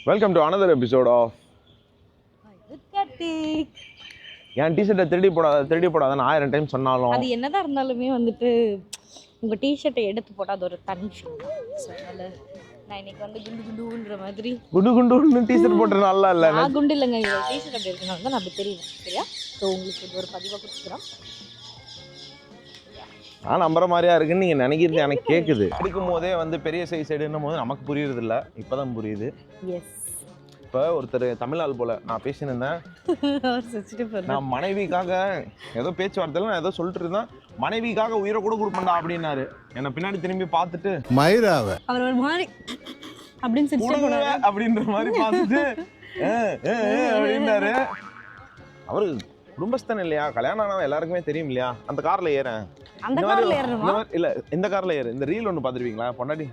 Welcome to another episode of என் டிஷர்ட்டை திருடி போடாதன்னு 1000 டைம் சொன்னாலும் அது என்னதான் இருந்தாலுமே வந்துட்டு உங்கள் டிஷர்ட்டை எடுத்து போட்டால் அது ஒரு தனி அதனால நான் இன்னைக்கு வந்து குண்டு குண்டுன்ற மாதிரி குண்டு டிஷர்ட் போட்டு நல்லா இல்லை நான் குண்டு இல்லைங்க டிஷர்ட் அப்படி இருக்கனால தான் நான் அப்படி தெரியும் சரியா ஸோ உங்களுக்கு இது ஒரு பதிவாக கொடுத்துக்கிறோம். நான் நம்புற மாதிரியா இருக்குன்னு நீங்கள் நினைக்கிறது எனக்கு கேட்குது. எடுக்கும் போதே வந்து பெரிய சைஸ் எடுன்னும் போது நமக்கு புரியுறது இல்லை, இப்போ தான் புரியுது. எஸ் இப்போ ஒருத்தர் தமிழால் போல நான் பேசினேன், நான் மனைவிக்காக ஏதோ பேச்சுவார்த்தையில் நான் ஏதோ சொல்லிட்டு இருந்தேன், மனைவிக்காக உயிரை கூட கொடுப்பேன்டா அப்படின்னாரு. என்னை பின்னாடி திரும்பி பார்த்துட்டு மயிராவ அவர் ஒரு மாதிரி அப்படின்ற மாதிரி பார்த்துட்டு அப்படின்னாரு. அவரு குடும்பஸ்தன் இல்லையா, கல்யாணம் ஆனவன் எல்லாருக்குமே தெரியும் இல்லையா. அந்த கார்ல ஏறேன், அந்த கார்ல ஏறணுமா? இல்ல இந்த கார்ல ஏறு. இந்த ரீல் ஒன்று பார்த்துருவீங்களா, பொண்டாட்டி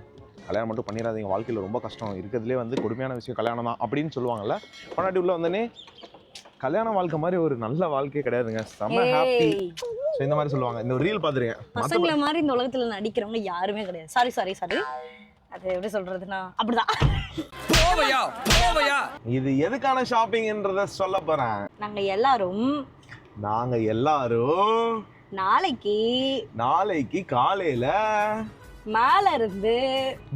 கல்யாணம் மட்டும் பண்ணிடாதீங்க, வாழ்க்கையில் ரொம்ப கஷ்டம், இருக்கிறதுலே வந்து கொடுமையான விஷயம் கல்யாணம் தான் அப்படின்னு சொல்லுவாங்கல்ல. பொண்டாட்டி உள்ள வந்தோடனே கல்யாண வாழ்க்கை மாதிரி ஒரு நல்ல வாழ்க்கையே கிடையாதுங்க, செம்ம ஹாப்பி. ஸோ இந்த மாதிரி சொல்லுவாங்க. இந்த ரீல் பார்த்துருக்கேன். பசங்களை மாதிரி இந்த உலகத்தில் நடிக்கிறவங்க யாருமே கிடையாது. சாரி அது எப்படி சொல்றதுன்னா அப்படிதான். இது எதுக்கான ஷாப்பிங்ன்றத சொல்ல போறேன். நாங்க எல்லாரும் நாளைக்கு காலையில மேல இருந்து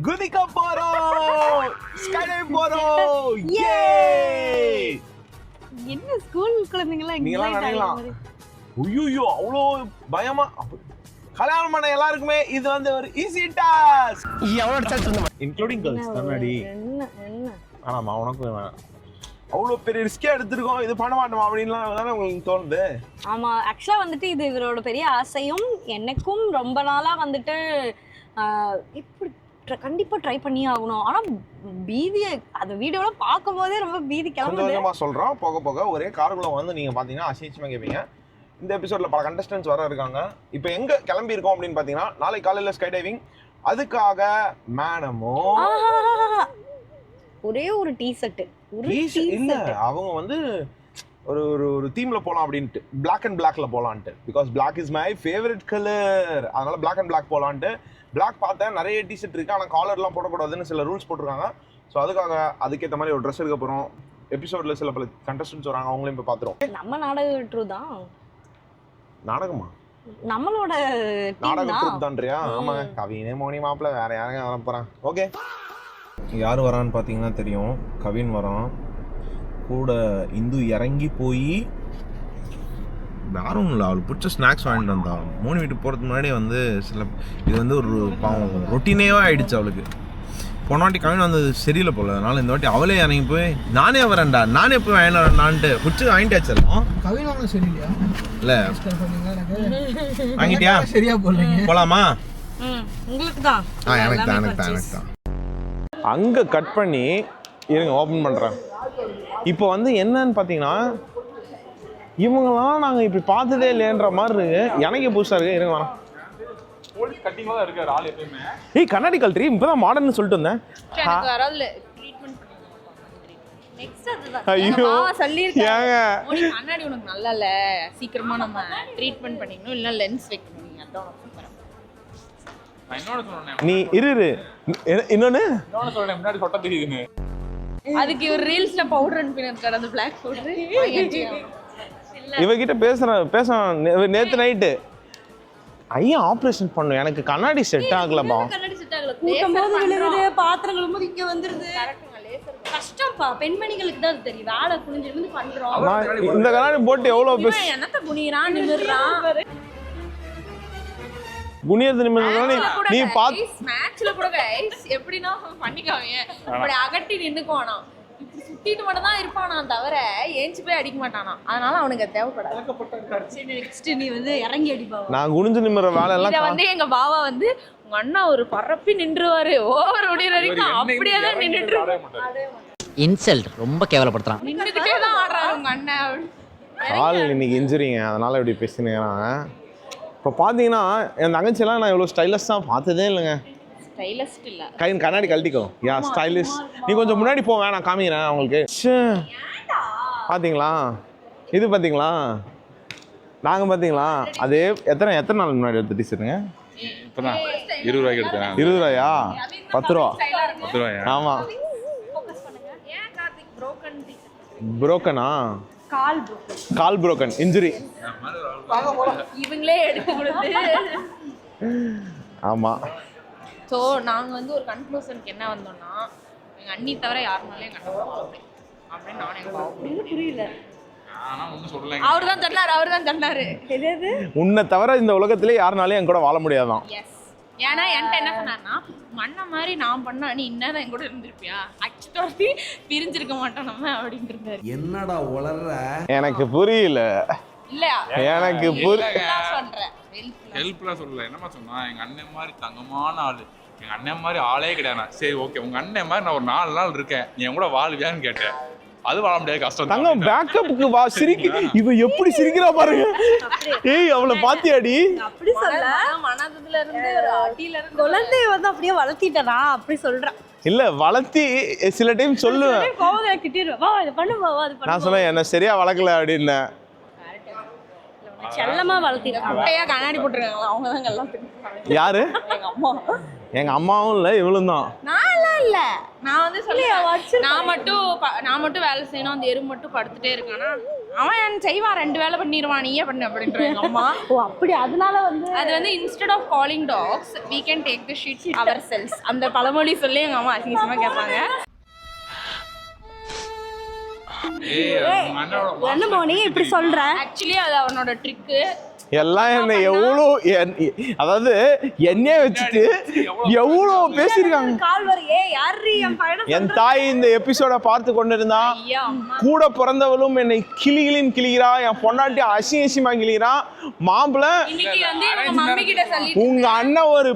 குதிக்க போறோம், ஸ்கைடைவ் போறோம். என்ன ஸ்கூல் குழந்தைங்களா நினைக்கலாம், ஐயோ அவ்வளோ பயமா. கல்யாணம் பண்ண எல்லாருக்குமே இது வந்து ஒரு ஈஸி டாஸ்க், இன்க்ளூடிங் கேர்ள்ஸ் தானடி. ஆனாமா உனக்கு அவ்வளோ பெரிய ரிஸ்கே எடுத்துருக்கோம், இது பண்ண மாட்டோமா அப்படின்லாம் தானே உங்களுக்கு தோணுது. ஆமா, ஆக்சுவலா வந்துட்டு இது இவரோட பெரிய ஆசையும் எனக்கும் ரொம்ப நாளா வந்துட்டு இப்படி கண்டிப்பா ட்ரை பண்ணி ஆகணும். ஆனா பீதியை அந்த வீடியோல பார்க்கும் போதே ரொம்ப பீதி கிளம்புது. சொல்றோம் போக போக ஒரே காருக்குள்ள வந்து நீங்க பாத்தீங்கன்னா அசிச்சமா கேட்பீங்க. இந்த எபிசோட்ல பல கண்டஸ்டன்ட்ஸ் வர இருக்காங்க. இப்போ எங்க கிளம்பி இருக்கோம் அப்படின்னு பாத்தீங்கன்னா நாளைக்கு காலையில ஸ்கை டைவிங். அதுக்காக மேடமும் ஒரே ஒரு டீ-ஷர்ட் இல்ல, அவங்க வந்து ஒரு ஒரு தீம்ல போலாம் அப்படின்ட்டு, பிளாக் அண்ட் பிளாக்ல போலான்ட்டு. Because black is my favourite colour, அதனால பிளாக் அண்ட் பிளாக் போலான்ட்டு. பிளாக் பார்த்தேன் நிறைய டிஷர்ட் இருக்கு, ஆனால் காலர்லாம் போடக்கூடாதுன்னு சில ரூல்ஸ் போட்டிருக்காங்க. ஸோ அதுக்கேற்ற மாதிரி ஒரு ட்ரெஸ் எடுக்க போறோம். எபிசோட்ல சில பல கண்டஸ்டன்ட்ஸ் வராங்க, அவங்களையும் இப்போ பார்த்துருவோம். நம்ம நாடக ட்ரூ தான். நாடகமா? நம்மளோட நாடக ட்ரூப் தான்றியா? ஆமாங்க, கவினே மோனி மாப்பிள்ள, வேற யாருங்க வர போறான். ஓகே, யார் வரான்னு பார்த்தீங்கன்னா தெரியும், கவின் வரான் கூட. இந்து இறங்கி போய் யாரும் இல்லை, அவளுக்கு பிடிச்ச ஸ்நாக்ஸ் வாங்கிட்டு வந்தான். 3 வீட்டுக்கு போகிறதுக்கு முன்னாடி வந்து இது வந்து ஒரு பாவம் ரொட்டீனேவா ஆயிடுச்சு அவளுக்கு. போன வாட்டி கவின் வந்தது சரியில்லை போல, அதனால இந்த வாட்டி அவளே இறங்கி போய் நானே வரேன்டா, நானே போய் வாங்கினான்ட்டு பிடிச்சி வாங்கிட்டு வச்சிடலாம். கவின் வாங்க சரியில்லையா? இல்லை வாங்கிட்டியா? சரியா போலாமா? உங்களுக்கு தான். எனக்கு தான். அங்கே கட் பண்ணி இருங்க, ஓப்பன் பண்ணுறேன். இப்போ வந்து என்னன்னு பார்த்தீங்கன்னா, இவங்களாம் நாங்கள் இப்படி பார்த்ததே இல்லைன்ற மாதிரி இருக்கு. எனக்கு புதுசாக இருக்கு. இருங்க வேணாம், ஏய் கண்ணாடி கல்ட்ரி இப்போதான் மாடர்ன்னு சொல்லிட்டு வந்தேன். ஐயோ ஏங்க கண்ணாடி உனக்கு நல்லா இல்ல, சீக்கிரமா நம்ம ட்ரீட்மெண்ட் பண்ணிக்கணும், இல்ல லென்ஸ் வைக்கணும். நீ இரு இன்னொன்னு முன்னாடி சொட்ட தெரியுதுன்னு அதுக்கு ஒரு ரீல்ஸ்ல பவுடர் அனுப்பினாரு, அந்த பிளாக் பவுடர். இவகிட்ட பேச நேத்து நைட்டு ஐயா ஆப்ரேஷன் பண்ணும், எனக்கு கண்ணாடி செட் ஆகலப்பா. கண்ணாடி செட் ஆகல, கூட்டம்போது விழுகுது, பாத்திரங்களும் போது இங்க வந்துருது. கஷ்டம்ப்பா, பெண்மணிகளுக்கு தான் அது தெரியும். வேலை புரிஞ்சு வந்து பண்றோம். இந்த கண்ணாடி போட்டு எவ்வளவு பேச என்னத்த குனிறான் நிமிர்றான். குனியது நிமிர்றானே நீ பாத்து மேட்ச்ல கூட கைஸ் எப்படினா பண்ணிக்காவீங்க, அப்படி அகட்டி நின்னுக்குவானா, இப்படி சுத்திட்டு மட்டும் தான் இருப்பானா தவிர ஏஞ்சி போய் அடிக்க மாட்டானா. அதனால அவனுக்கு தேவைப்படாது. நெக்ஸ்ட் நீ வந்து இறங்கி அடிப்பா. நான் குனிஞ்சு நிமிர்ற வேலை எல்லாம் இத வந்து எங்க பாவா வந்து உங்க அண்ணா ஒரு பரப்பி நின்றுவாரு, ஓவர் ஓடிற வரைக்கும் அப்படியே தான் நின்னுட்டு இருக்காரு. இன்சல்ட், ரொம்ப கேவலப்படுத்துறான். நின்னுக்கிட்டே தான் ஆடுறாரு உங்க அண்ணன். கால் இன்னைக்கு இன்ஜுரிங்க, அதனால இப்படி பேசினேன். இப்போ பார்த்தீங்கன்னா என் தங்கச்சியெல்லாம் நான் இவ்வளோ ஸ்டைலிஷாக பார்த்ததே இல்லைங்க. ஸ்டைலிஸ்ட் இல்ல, கண்ணாடி கழட்டிக்கோ. யா ஸ்டைலிஷ். நீ கொஞ்சம் முன்னாடி போவேன், நான் காமிக்கிறேன் அவங்களுக்கு. பார்த்தீங்களா இது, பார்த்தீங்களா நாங்கள் பார்த்தீங்களா அது எத்தனை நாள் முன்னாடி எடுத்து டீச்சருங்க? இப்போதான் 20 ரூபாய்க்கு எடுத்தேன். 20 ரூபாயா? 10 ரூபா. 10 ரூபாயா? ஆமாம். புரோக்கனா? கால் புரோக்கன் இன்ஜுரி. இவங்களே எடுத்து கொடுத்து. ஆமா. ஸோ நாங்கள் வந்து ஒரு கன்க்ளூஷனுக்கு என்ன வந்தோம்னா, எங்கள் அண்ணி தவிர யாருனாலையும் கண்டிப்பாக வாழ முடியும் அப்படின்னு நானும் எங்கள் பாவம் புரியல. அவர் தான் சொன்னாரு. உன்னை தவிர இந்த உலகத்திலே யாருனாலையும் என் கூட வாழ முடியாதான். எஸ். ஏன்னா என்கிட்ட என்ன சொன்னார்னா, மண்ண மாதிரி நான் பண்ணா நீ இன்னும் என் கூட இருந்திருப்பியா, அச்சுத்தோட்டி பிரிஞ்சிருக்க மாட்டோம் நம்ம அப்படின்ட்டு இருந்தாரு. என்னடா உளற? எனக்கு புரியல. இல்லையா? எனக்கு சொல்றேன். ஹெல்ப்லாம் சொல்லல. என்னமா சொன்னா, எங்க அண்ணன் மாதிரி தங்கமான ஆளு, எங்க அண்ணன் மாதிரி ஆளே கிடையாது. சரி ஓகே, உங்க அண்ணன் மாதிரி நான் ஒரு 4 நாள் இருக்கேன், நீ என் கூட வாழ்வியான்னு கேட்டேன். அது வாழ முடியாது, கஷ்டம். தங்க பேக்கப்புக்கு வா. சிரிக்க இவ எப்படி சிரிக்கிறா பாருங்க. ஏய் அவளை பாத்தியாடி? அப்படி சொல்ல, மனதுல இருந்து ஒரு அடியில இருந்து குழந்தைய வந்து அப்படியே வளர்த்திட்டா அப்படி சொல்றான். இல்ல வளர்த்தி சில டைம் சொல்லுவேன். கோவத்துல கிட்டிடுவா, வா இது பண்ணு, வா அது பண்ணு. நான் சொன்னேன் என்ன சரியா வளர்க்கல அப்படின்னு. செல்லமா வளர்த்திட்டாங்க. முட்டையா கண்ணாடி போட்டுருக்காங்களா, அவங்க தான் எல்லாம். யாரு? எங்க அம்மா. எங்க அம்மாவும் இல்ல இவளும் தான். நான் இல்ல, நான் வந்து சொல்லியா, நான் மட்டும் வேலை செய்யணும், அந்த எறும்பு மட்டும் படுத்துட்டே இருக்கானா, அவன் செய்வான், 2 வேலை பண்ணிடுவான், நீயே பண்ணு அப்படின்ற எங்க அம்மா. ஓ அப்படி, அதனால வந்து அது வந்து instead of calling dogs we can take the shit ourselves அந்த பழமொழி சொல்லி எங்க அம்மா அசிங்கமா கேட்பாங்க. என்ன மோனி இப்படி சொல்ற? ஆக்சுவலி அது அவனோட ட்ரிக்கு. எல்லாம் என்ன எவ்வளோ, அதாவது என்னையே வச்சுட்டு எவ்வளோ பேசியிருக்காங்க. என் தாய் இந்த எபிசோட பார்த்து கொண்டிருந்தா, கூட பிறந்தவளும் என்னை கிளிகிறா, என் பொண்டாட்டி அசிங்கமா கிளிகிறா, மாப்பிள்ள உங்க அண்ணன் ஒரு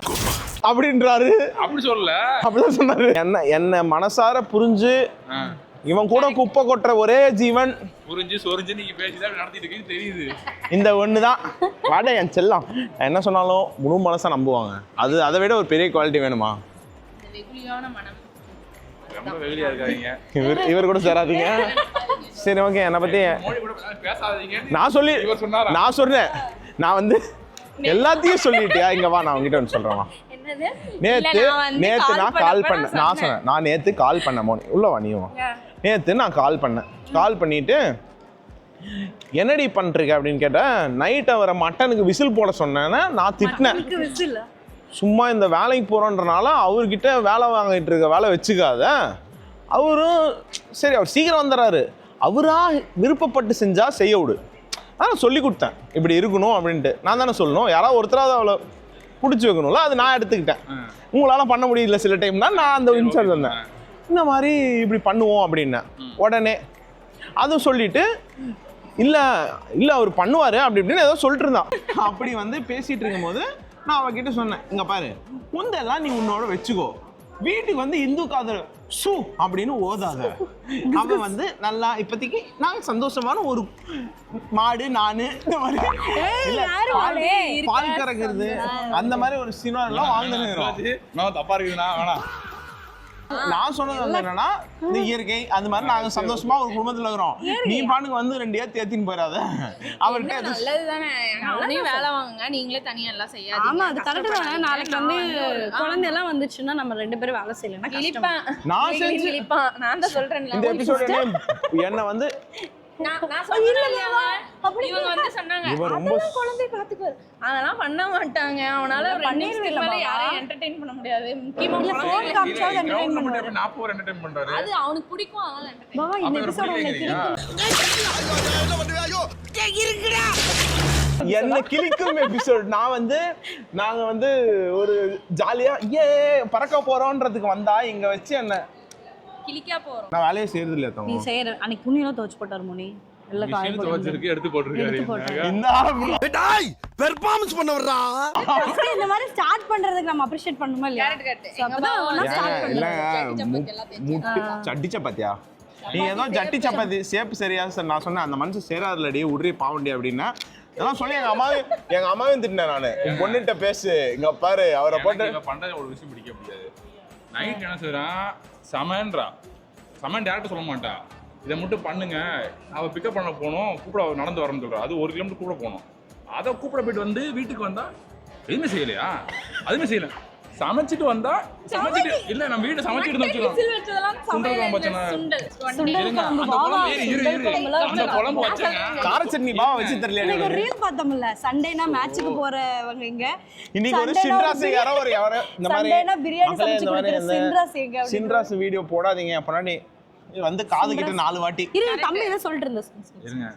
அப்படின்றாரு. அப்படி சொல்லல, அப்படிதான் சொன்னாரு. என்ன மனசார புரிஞ்சு இவன் கூட குப்பை கொட்டுற ஒரே ஜீவன் புரிஞ்சு சொரிஞ்சு நீங்க பேசிதான் நடத்திட்டு இருக்கீங்க தெரியுது. இந்த ஒண்ணுதான் வாட என் செல்லம். என்ன சொன்னாலும் முழு மனசா நம்புவாங்க. அது அதை விட ஒரு பெரிய குவாலிட்டி வேணுமா? ரொம்ப வெகுளியா இருக்காதீங்க. இவர் கூட சேராதீங்க. சரி ஓகே, என்னை பத்தி பேசாதீங்க. நான் சொன்னேன். நான் வந்து எல்லாத்தையும் சொல்லிட்டியா? இங்க வா, நான் உங்ககிட்ட ஒன்று சொல்றேன். நேத்து நான் கால் பண்ணேன். நான் சொன்னேன், நான் நேத்து கால் பண்ண மோனி உள்ள வா, நீ வா. நேத்து நான் கால் பண்ணிட்டு என்னடி பண்றீங்க அப்படின்னு கேட்டேன். நைட் அவரை மட்டனுக்கு விசில் போட சொன்னேன்னா நான் திட்டினேன். சும்மா இந்த வேலைக்கு போறோன்றனால அவர்கிட்ட வேலை வாங்கிட்டு இருக்க வேலை வச்சுக்காத. அவரும் சரி அவர் சீக்கிரம் வந்துடுறாரு, அவரா விருப்பப்பட்டு செஞ்சா செய்ய விடு. அதான் சொல்லி கொடுத்தேன் இப்படி இருக்கணும் அப்படின்ட்டு. நான் தானே சொல்லணும், யாராவது ஒருத்தராவது அவளை பிடிச்சி வைக்கணும்ல, அது நான் எடுத்துக்கிட்டேன். உங்களால பண்ண முடியல சில டைம்னா நான் அந்த இன்சார்ஜ் வந்தேன், இந்த மாதிரி இப்படி பண்ணுவோம் அப்படின்னேன். உடனே அதுவும் சொல்லிட்டு இல்லை அவர் பண்ணுவார் அப்படி இப்படின்னு ஏதோ சொல்லிட்டு இருந்தான். அப்படி வந்து பேசிகிட்டு இருக்கும்போது நான் அவகிட்ட சொன்னேன், இங்கே பாரு முந்தெல்லாம் நீ உன்னோட வச்சுக்கோ, வீட்டுக்கு வந்து இந்து காதல் சூ அப்படின்னு ஓதாத. அவன் வந்து நல்லா இப்போதைக்கு நான் சந்தோஷமான ஒரு மாடு, நானு இந்த மாதிரி பால் கறக்கிறது அந்த மாதிரி ஒரு சினிமாலாம் வாங்கினு தப்பா இருக்குதுண்ணா வேணாம். நான் சொன்னது வந்து என்னன்னா, இந்த இயற்கை அந்த மாதிரி நாங்க சந்தோஷமா ஒரு குடும்பத்துல இருக்கிறோம். நீ பாட்டுக்கு வந்து 2 ஏத்தின்னு போயிடாத. அவர்கிட்ட நல்லதுதானே, அவனையும் வேலை வாங்குங்க, நீங்களே தனியா எல்லாம் செய்யாதீங்க. ஆமா அது கரெக்ட் தானே. நாளைக்கு வந்து குழந்தை எல்லாம் வந்துச்சுன்னா நம்ம 2 பேரும் வேலை செய்யலன்னா கிளிப்பான். நான் செஞ்சு கிளிப்பான். நான் தான் சொல்றேன்ல, இந்த எபிசோட் என்ன வந்து நான் சொல்றேன்ல, இவங்க வந்து சொன்னாங்க அதெல்லாம் குழந்தை பாத்துக்குவாரு, அதெல்லாம் பண்ண மாட்டாங்க, அவனால 2 நிமிஷத்துக்கு மேல யாரையும் என்டர்டெயின் பண்ண முடியாது. முக்கியமா ஃபோன் காமிச்சாவது என்டர்டெயின் பண்ணுவாரு. நான் போற என்டர்டெயின் பண்றாரு, அது அவனுக்கு பிடிக்கும், அதனால என்டர்டெயின். பாவா இந்த எபிசோட் என்ன கிளிக்கும் எபிசோட். நான் வந்து நாங்க வந்து ஒரு ஜாலியா பறக்க போறோம்ன்றதுக்கு வந்தா இங்க வச்சு என்ன கிளிக்கா போறோம். நான் வேலையை செய்யறது இல்லையா? நீ செய்யற அன்னைக்கு துணியெல்லாம் துவைச்சு போட்டாரு மோனி, எல்லாம் காய போட்டு எடுத்து போட்டுருக்காரு. பெர்ஃபார்மன்ஸ் பண்ண வர்றா. இந்த மாதிரி ஸ்டார்ட் பண்றதுக்கு நம்ம அப்ரிஷியேட் பண்ணணுமா இல்லையா? சட்டி சப்பாத்தியா நீ ஏதோ ஜட்டி சப்பாத்தி சேப்பு சரியா சார் நான் சொன்னேன். அந்த மனுஷன் சேராதுலடி உடறி பாவண்டி அப்படின்னா இதெல்லாம் சொல்லி எங்க அம்மாவையும் திட்டினேன். நான் உன் பொண்ணுகிட்ட பேசு, இங்க பாரு அவரை போட்டு பண்றது ஒரு விஷயம் பிடிக்க முடியாது. நைட் என்ன செய்யறான், சமன் டேரக்டர் சொல்ல மாட்டான், இதை மட்டும் பண்ணுங்க, அவள் பிக்கப் பண்ண போகணும், கூப்பிட நடந்து வரணும்னு சொல்கிறா. அது 1 கிலோமீட்டர் கூட போகணும். அதை கூப்பிட போயிட்டு வந்து வீட்டுக்கு வந்தா எதுவுமே செய்யலையா, அதுவுமே செய்யலை, சமைச்சிட்டு வந்தா சமைச்சிட்டு இல்ல நம்ம வீடு சமைச்சிட்டு தான் வச்சிரோம் விசில் வச்சதெல்லாம் சுண்டல் சமையல் குழம்பு இல்ல, வச்சேன். சுண்டல் சுண்டல் இருங்க, குழம்பு அந்த பாவா குழம்பு இரு அந்த குழம்பு வச்சேங்க கார சட்னி பாவா வச்சு இன்னைக்கு தரலையா ஒரு ரீல் பார்த்தோம்ல சண்டேனா மேட்ச்சுக்கு போறவங்க இங்க இன்னைக்கு ஒரு Sunday னா சின்ராசு யாரோ இந்த மாதிரி சண்டேனா பிரியாணி மக்களே, சமைச்சு இந்த மாதிரி கொடுக்குற இந்த சின்ராஸ் எங்க அப்படின்னு. சின்ராஸ் வீடியோ போடாதீங்க அப்பனா வந்து காது கிட்ட 4 வாட்டி இரு தம்பி ஏதோ சொல்லிட்டு இருந்த இருங்க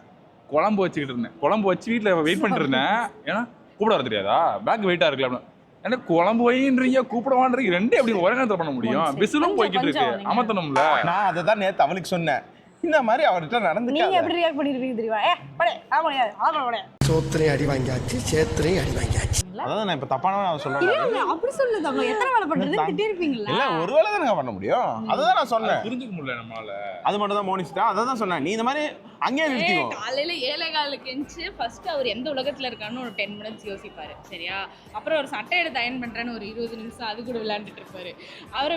குழம்பு வச்சுக்கிட்டு இருந்தேன் குழம்பு வச்சு வீட்டுல வெயிட் பண்ணிட்டு இருந்தேன் ஏன்னா கூப்பிட வர தெரியாதா பேக் வெயிட்டா இருக்குல்ல அப்படின்னு. ஏன்னா குழம்பு வைன்றீங்க கூப்பிடவான்றீங்க ரெண்டே எப்படி ஒரே நேரத்தில் பண்ண முடியும் பிசிலும் போய்கிட்டு இருக்கு அமர்த்தணும்ல நான் அதை தான் நேத்து அவளுக்கு சொன்னேன் இந்த மாதிரி அவர்கிட்ட நீங்க நடந்துக்காத எப்படி ரியாக்ட் பண்ணிருப்பீங்க தெரியுமா படே ஆமா சோத்திரையும் அடி வாங்கியாச்சு சேத்திரையும் அடி வாங்கியாச்சு அதான் நான் இப்ப தப்பான சொல்றேன் இல்ல அப்படி சொல்லுது அவங்க எத்தனை வேலை பண்றது திட்டி இருப்பீங்களா இல்ல ஒரு வேளை தானே பண்ண முடியும் அதுதான் நான் சொன்னேன் புரிஞ்சுக்க முடியல நம்மளால அது மட்டும் தான் மோனிச்சிட்டா அதை தான் சொன்னேன் நீ இந்த மாதிரி அங்கேயே நிறுத்திக்கோ காலையில 7:15 எந்திச்சு ஃபர்ஸ்ட் அவர் எந்த உலகத்துல இருக்கான்னு ஒரு 10 மினிட்ஸ் யோசிப்பாரு சரியா அப்புறம் ஒரு சட்டை எடுத்து அயன் பண்றேன்னு ஒரு 20 நிமிஷம் அது கூட விளையாண்டுட்டு இருப்பாரு அவரை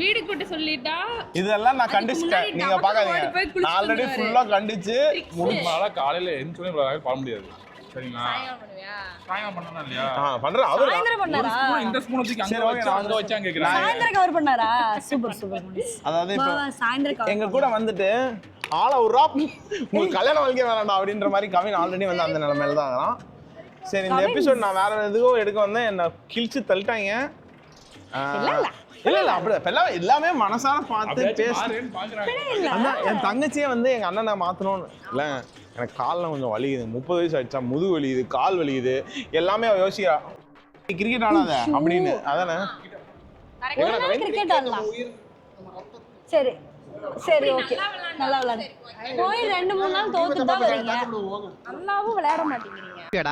வீடு கூட்ட சொல்லிட்டா இதெல்லாம் நான் கண்டிச்சிட்டேன் முன்னாடி நீங்க double பாக்காதீங்க ஓடி போய் குளிச்சுட்டு நான் ஆல்ரெடி வந்துருவாரு. ஃபுல்லா கண்டிச்சு முடிஞ்சால காலையில எந்திரிச்சோடனே இவ்வளவு பண்ண முடியாது சரிங்களா சாயங்காலம் பண்ணுவியா சாயம் பண்ணனா இல்லையா பண்றேன் அவரு சாயந்தரம் பண்ணாரா இந்த ஸ்பூன் தூக்கி சரி, அங்க okay, வச்சு நான் அங்க வச்சாங்க கேக்குறேன் சாயந்தரம் கவர் பண்ணாரா சூப்பர் அதாவது இப்போ சாயந்தரம் கவர் எங்க கூட வந்துட்டு ஆள உர்றா உங்களுக்கு கல்யாணம் வலிக்க வேணாம்டா அப்படின்ற மாதிரி கவின் ஆல்ரெடி வந்து அந்த நிலைமையில தான் இருக்கிறான். சரி இந்த எபிசோட் நான் வேற எதுக்கோ எடுக்க வந்தேன் என்ன கிழிச்சு தள்ளிட்டாங்க இல்ல அப்படி இப்ப எல்லாமே மனசார பார்த்து பேசு பாக்குறாங்க அதான் என் தங்கச்சியே வந்து எங்க அண்ணனை மாத்தணும்னு இல்ல எனக்கு கால்ல கொஞ்சம் வலிக்குது 30 வயசு ஆயிடுச்சா முதுகு வலிக்குது கால் வலிக்குது எல்லாமே அவ யோசிக்கிறா கிரிக்கெட் ஆடாத அப்படின்னு அதானே கிரிக்கெட் ஆடலாம் சரி சரி ஓகே நல்லா விளையாடு போய் 2-3 நாள் தோத்து தான் வரீங்க நல்லாவும் விளையாட மாட்டேங்கிறீங்க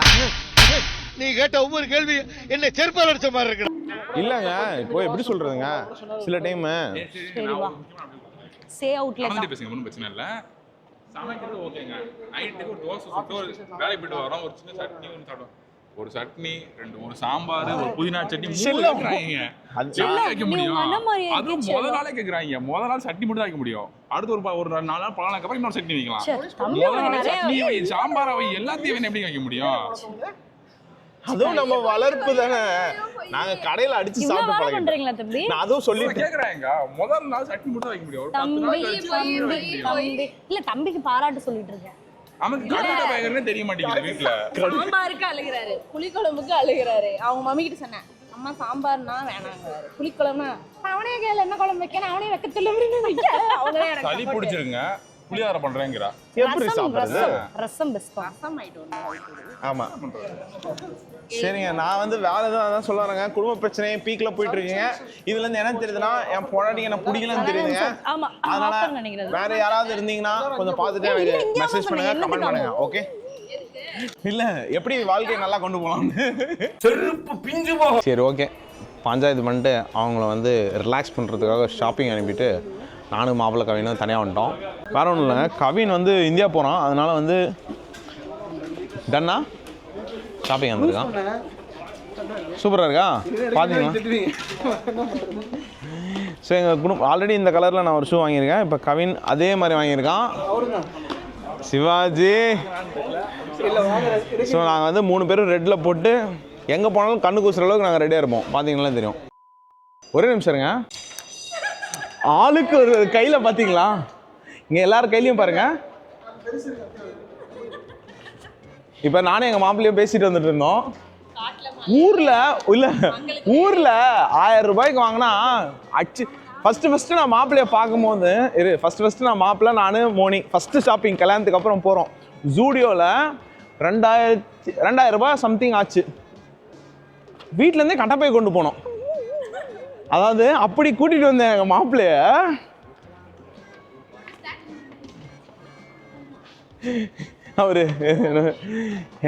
நீ கேட்ட ஒவ்வொரு கேள்வி என்ன செருப்பால் அடிச்ச மாதிரி இருக்கு இல்லங்க இப்போ எப்படி சொல்றதுங்க சில டைம் சரி வா சே அவுட்ல நடந்துட்டு பேசுங்க ஒன்றும் பிரச்சனை இல்லை சமைக்கிறது ஓகேங்க நைட்டுக்கு ஒரு தோசை சுட்டு ஒரு வேலைக்கு போயிட்டு வரோம் ஒரு சின்ன சட்னி ஒன்று சாப்பிடும் ஒரு சட்னி ஒரு சாம்பார் ஒரு புதினா சட்னி மூணு கேட்குறாங்க வைக்க முடியும் அதுவும் முத நாளே கேட்குறாங்க முத நாள் சட்னி மட்டும் தான் வைக்க முடியும் அடுத்து ஒரு 4 நாள் பழனாக்கு அப்புறம் இன்னொரு சட்னி வைக்கலாம் முத நாள் சட்னி வை சாம்பார் வை எல்லாத்தையும் எப்படி வைக்க முடியும் அதுவும் நம்ம வளர்ப்பு தானே நாங்க கடையில அடிச்சு சாப்பிட்டு பழகிட்டோம் பண்றீங்களா தம்பி நான் அதுவும் சொல்லிட்டேன் கேக்குறாங்க முதல் நாள் சட்னி மட்டும் வைக்க முடியும் ஒரு 10 நாள் கழிச்சு தம்பி இல்ல தம்பிக்கு பாராட்டு சொல்லிட்டு இருக்கேன் அவனுக்கு கடுமையா பயங்கரமே தெரிய மாட்டேங்குது வீட்டுல சாம்பாருக்கு அழுகிறாரு புளிக்குழம்புக்கு அழுகிறாரு அவங்க மம்மி கிட்ட சொன்னேன் அம்மா சாம்பார்னா வேணாங்கிறாரு புளிக்குழம்புனா அவனே கேளு என்ன குழம்பு வைக்க அவனே வைக்க சொல்ல அவங்களே எனக்கு சளி பிடிச்சிருங்க புளியார பண்றேங்கிறா எப்படி சாப்பிடுறது ரசம் பெஸ்ட் ரசம் ஆயிட்டு ஆமா சரிங்க நான் வந்து வேலை தான் சொல்ல வரேங்க குடும்ப பிரச்சனை பீக்ல போயிட்டு இருக்கீங்க இதுல இருந்து என்ன தெரியுதுன்னா என் பொண்டாட்டி என்ன பிடிக்கலன்னு தெரியுதுங்க ஆமா அதனால ஆஃபர் நினைக்கிறது வேற யாராவது இருந்தீங்கன்னா கொஞ்சம் பார்த்துட்டு எனக்கு மெசேஜ் பண்ணுங்க கமெண்ட் பண்ணுங்க ஓகே இல்ல எப்படி வாழ்க்கையை நல்லா கொண்டு போலாம்னு செருப்பு பிஞ்சு சரி ஓகே பஞ்சாயத்து பண்ணிட்டு அவங்கள வந்து ரிலாக்ஸ் பண்ணுறதுக்காக ஷாப்பிங் அனுப்பிட்டு நானும் மாப்பிள்ளை கவினும் தனியாக வந்துட்டோம் வேற ஒன்றும் இல்லைங்க கவின் வந்து இந்தியா போகிறான் அதனால வந்து டன்னா ஷாப்பிங் வந்திருக்கான் சூப்பராக இருக்கா பார்த்தீங்களா ஸோ எங்கள் குடும்பம் ஆல்ரெடி இந்த கலரில் நான் ஒரு ஷூ வாங்கியிருக்கேன் இப்போ கவின் அதே மாதிரி வாங்கியிருக்கான் சிவாஜி ஸோ நாங்கள் வந்து 3 பேரும் ரெட்டில் போட்டு எங்கே போனாலும் கண்ணு கூசுற அளவுக்கு நாங்கள் ரெடியாக இருப்போம் பார்த்தீங்களா தெரியும் ஒரே நிமிஷம் இருங்க ஆளுக்கு ஒரு கையில் பார்த்தீங்களா இங்கே எல்லார் கையிலையும் பாருங்க இப்போ நானும் எங்கள் மாப்பிள்ளையும் பேசிட்டு வந்துட்டு இருந்தோம் ஊரில் இல்லை ஊரில் 1000 ரூபாய்க்கு வாங்கினா அச்சு ஃபஸ்ட்டு நான் மாப்பிள்ளையை பார்க்கும்போது ஃபஸ்ட்டு நான் மாப்பிள்ளை நான் மோனி ஃபஸ்ட்டு ஷாப்பிங் கல்யாணத்துக்கு அப்புறம் போகிறோம் ஜூடியோவில் 2000 ரூபாய் சம்திங் ஆச்சு வீட்டிலேருந்தே கட்டப்பை கொண்டு போனோம் அதாவது அப்படி கூட்டிகிட்டு வந்தேன் எங்கள் மாப்பிள்ளைய அவர்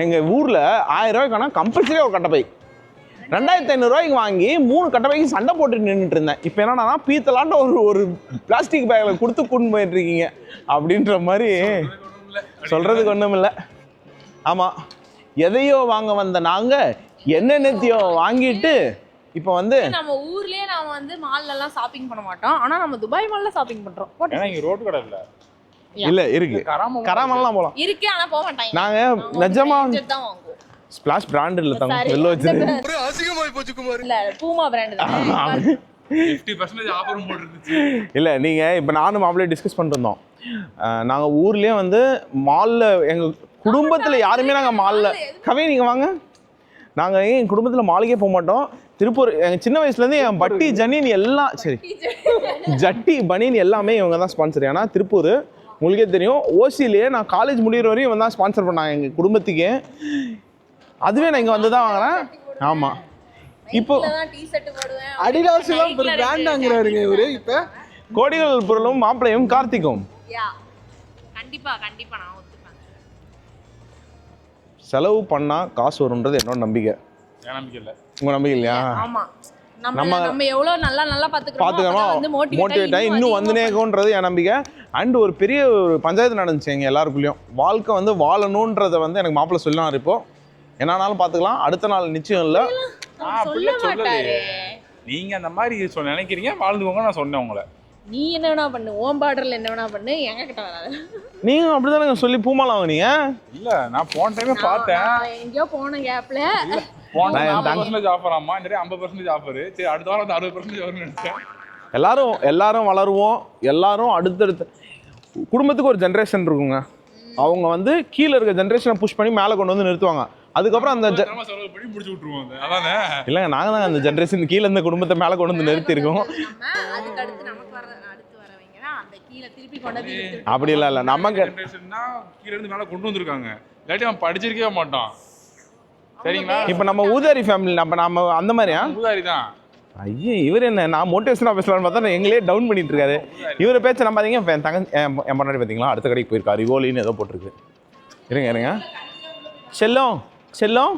எங்கள் ஊரில் 1000 ரூபாய்க்கான கம்பல்சரியாக ஒரு கட்டப்பை 2500 ரூபாய்க்கு வாங்கி 3 கட்டப்பைக்கு சண்டை போட்டு நின்றுட்டு இருந்தேன் இப்போ என்னன்னா பீத்தலாண்ட ஒரு பிளாஸ்டிக் பேக்கில் கொடுத்து கூட்டு போயிட்டு இருக்கீங்க அப்படின்ற மாதிரி சொல்கிறதுக்கு ஒன்றும் இல்லை ஆமாம் எதையோ வாங்க வந்த நாங்கள் என்னென்னத்தையோ வாங்கிட்டு இப்போ வந்து நம்ம ஊர்லயே நாம வந்து மால்ல எல்லாம் ஷாப்பிங் பண்ண மாட்டோம் ஆனா நம்ம துபாய் மால்ல ஷாப்பிங் பண்றோம் ஏன்னா இங்க ரோட்டு கடை இல்ல இல்லை இருக்கு கராமல்லாம் போகலாம் இருக்கு ஆனா போக மாட்டாங்க நாங்கள் நிஜமா தான் வாங்குவோம் ஸ்பிளாஷ் பிராண்ட் இல்ல தங்கம், வெளில வச்சிருக்கேன். இல்ல பூமா பிராண்ட் தான். 50% ஆஃபரும் போட்டுருந்துச்சு. இல்ல நீங்க இப்ப நானும் மாப்பிள்ளைய டிஸ்கஸ் பண்ணிட்டு இருந்தோம். நாங்க ஊர்லயே வந்து மால்ல எங்க குடும்பத்துல யாருமே நாங்க மால்ல கவி நீங்க வாங்க, நாங்க என் குடும்பத்துல மாலுக்கே போக மாட்டோம். திருப்பூர் எங்க சின்ன வயசுல இருந்து என் பட்டி ஜனின் எல்லாம் சரி ஜட்டி பனின் எல்லாமே இவங்க தான் ஸ்பான்சர். ஏன்னா திருப்பூர் உங்களுக்கே தெரியும், ஓசிலேயே நான் காலேஜ் முடிகிற வரையும் இவன் தான் ஸ்பான்சர் பண்ணாங்க எங்கள் குடும்பத்துக்கே. அதுவே நான் இங்கே வந்து தான் வாங்கினேன். ஆமாம், இப்போ அடிடாஸ்லாம் ஒரு பிராண்டாங்கிறாருங்க இவரு. இப்போ கோடிகள் பொருளும் மாப்பிள்ளையும் கார்த்திக்கும் கண்டிப்பா கண்டிப்பா நான் ஒத்துப்பேன். செலவு பண்ணால் காசு வரும்ன்றது என்னோட நம்பிக்கை. என் நம்பிக்கை இல்லை. உங்கள் நம்பிக்கை இல்லையா? ஆமா, நம்ம எவ்வளவு நல்லா பார்த்துக்கிறோமா மோட்டிவேட் ஆகி இன்னும் வந்துனேக்கோன்றது என் நம்பிக்கை. அண்ட் ஒரு பெரிய ஒரு பஞ்சாயத்து நடந்துச்சு எங்கள் எல்லாருக்குள்ளேயும். வாழ்க்கை வந்து வாழணுன்றதை வந்து எனக்கு மாப்பிள்ளை சொல்லலாம். இப்போ என்னானாலும் பார்த்துக்கலாம், அடுத்த நாள் நிச்சயம் இல்லை. நீங்க அந்த மாதிரி நினைக்கிறீங்க, வாழ்ந்துக்கோங்க. நான் சொன்னேன் உங்களை, நீ என்ன வேணா பண்ணு, ஓம் பார்டர்ல என்ன வேணா பண்ணு, எங்க கிட்ட வராது. நீங்க அப்படிதானே சொல்லி பூமாலாம் வாங்கினீங்க. இல்ல நான் போன டைமே பார்த்தேன், எங்கேயோ போன கேப்ல போன 40% ஆஃபர். ஆமா இந்த 50% ஆஃபர். சரி அடுத்த வாரம் வந்து 60% வரும்னு நினைச்சேன். எல்லாரும் வளருவோம். எல்லாரும் அடுத்தடுத்து குடும்பத்துக்கு ஒரு ஜென்ரேஷன் இருக்குங்க. அவங்க வந்து கீழே இருக்க ஜென்ரேஷனை புஷ் பண்ணி மேலே கொண்டு வந்து நிறுத்துவாங்க. அதுக்கப்புறம் அந்த செலவு பண்ணி முடிச்சு விட்டுருவாங்க. அதானே இல்லைங்க, நாங்கள் தான் அந்த ஜென்ரேஷன் கீழே இருந்த குடும்பத்தை மேலே கொண்டு வந்து நிறுத்திருக்கோம். அதுக்கு அடுத்து நமக்கு அடுத்து வரவங்க தான் அந்த கீழே திருப்பி கொண்டு வந்து அப்படி இல்லை நமக்கு ஜெனரேஷன்னா கீழ இருந்து மேலே கொண்டு வந்திருக்காங்க. இல்லாட்டி அவன் படிச்சிருக்கவே மாட்டான். சரிங்களா? இப்போ நம்ம ஊதாரி ஃபேமிலி, நம்ம அந்த மாதிரியா? ஊதாரி தான். ஐயே இவர் என்ன, நான் மோட்டிவேஷனாக பேசலாம்னு பார்த்தா எங்களே டவுன் பண்ணிட்டு இருக்காரு. இவரை பேச்ச நம்ம பார்த்தீங்க என் முன்னாடி பார்த்தீங்களா அடுத்த கடைக்கு போயிருக்காரு. ரிவோலின்னு ஏதோ போட்டிருக்கு. இருங்க செல்லம்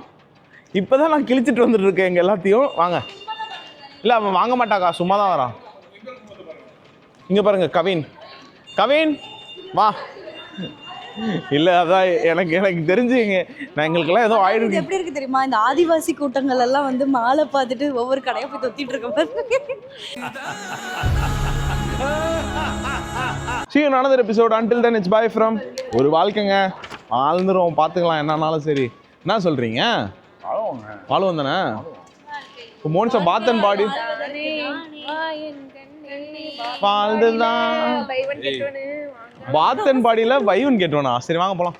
இப்போ தான் நான் கிழிச்சிட்டு வந்துட்டு இருக்கேன் எங்கள் எல்லாத்தையும். வாங்க. இல்லை அவன் வாங்க மாட்டாக்கா, சும்மா தான் வரான். இங்கே பாருங்க கவின் வா. இல்லை அதான் எனக்கு தெரிஞ்சுங்க, நான் எங்களுக்கெல்லாம் ஏதோ ஆயிடுச்சு. எப்படி இருக்கு தெரியுமா, இந்த ஆதிவாசி கூட்டங்கள் எல்லாம் வந்து மாலை பார்த்துட்டு ஒவ்வொரு கடையை போய் தொத்திட்டு இருக்க. See you in another episode. Until then, it's bye from ஒரு வாழ்க்கைங்க. வாழ்ந்துரும், பார்த்துக்கலாம் என்னன்னாலும் சரி. என்ன சொல்றீங்க? வாழுவோம் தானே. இப்போ மோனிஷா பாத்தன் பாடி வாழ்ந்துதான் பாத்தன் பாடியில பை ஒன் கெட் ஒன்னா. சரி வாங்க போலாம்.